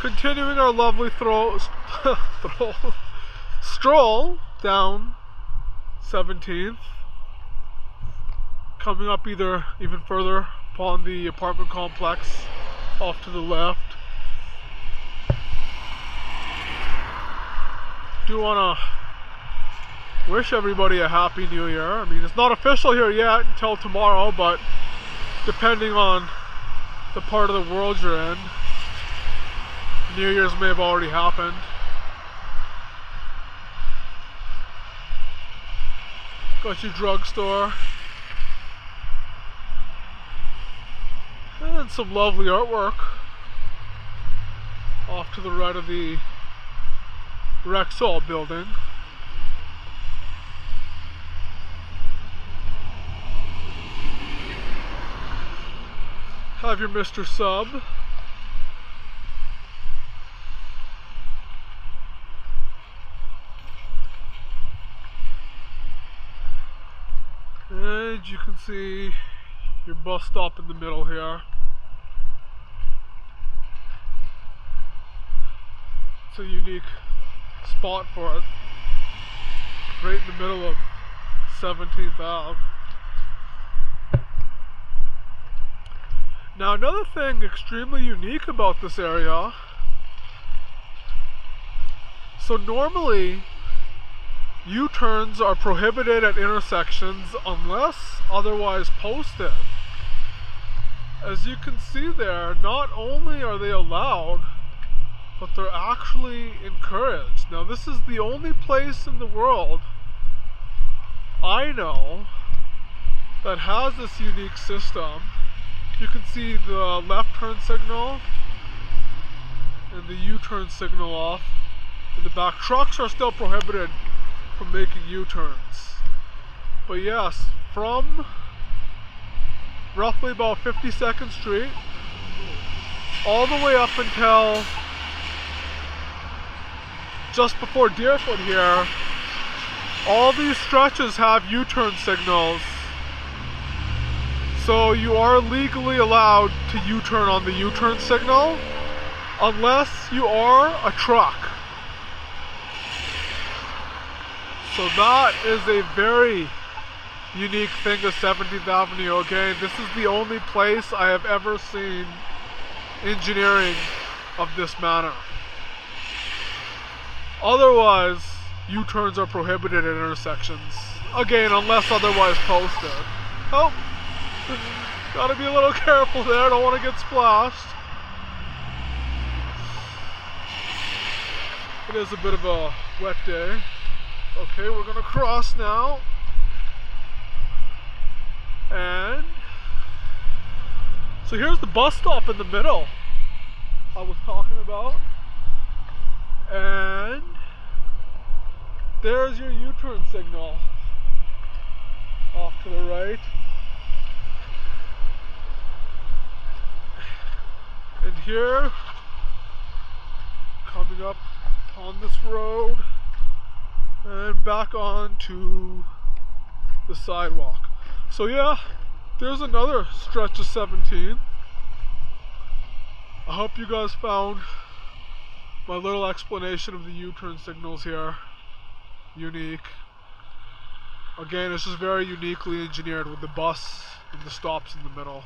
Continuing our lovely stroll down 17th, coming up even further upon the apartment complex off to the left. Do want to wish everybody a happy new year. I mean, it's not official here yet until tomorrow, but depending on the part of the world you're in, New Year's may have already happened. Got your drugstore. And some lovely artwork off to the right of the Rexall building. Have your Mr. Sub. And you can see your bus stop in the middle here. It's a unique spot for it, right in the middle of 17th Ave. Now, another thing extremely unique about this area, so normally U-turns are prohibited at intersections unless otherwise posted. As you can see there, not only are they allowed, but they're actually encouraged. Now, this is the only place in the world I know that has this unique system. You can see the left turn signal and the U-turn signal off in the back. Trucks are still prohibited from making U-turns. But yes, from roughly about 52nd Street all the way up until just before Deerfoot here, all these stretches have U-turn signals. So you are legally allowed to U-turn on the U-turn signal unless you are a truck. So that is a very unique thing to 17th Avenue. Again, this is the only place I have ever seen engineering of this manner. Otherwise, U-turns are prohibited at intersections. Again, unless otherwise posted. Oh, gotta be a little careful there, don't want to get splashed. It is a bit of a wet day. Okay, we're gonna cross now. And so here's the bus stop in the middle I was talking about. And there's your U-turn signal off to the right. And here, coming up on this road and back on to the sidewalk. So yeah, there's another stretch of 17. I hope you guys found my little explanation of the U-turn signals here unique. Again, it's just very uniquely engineered with the bus and the stops in the middle.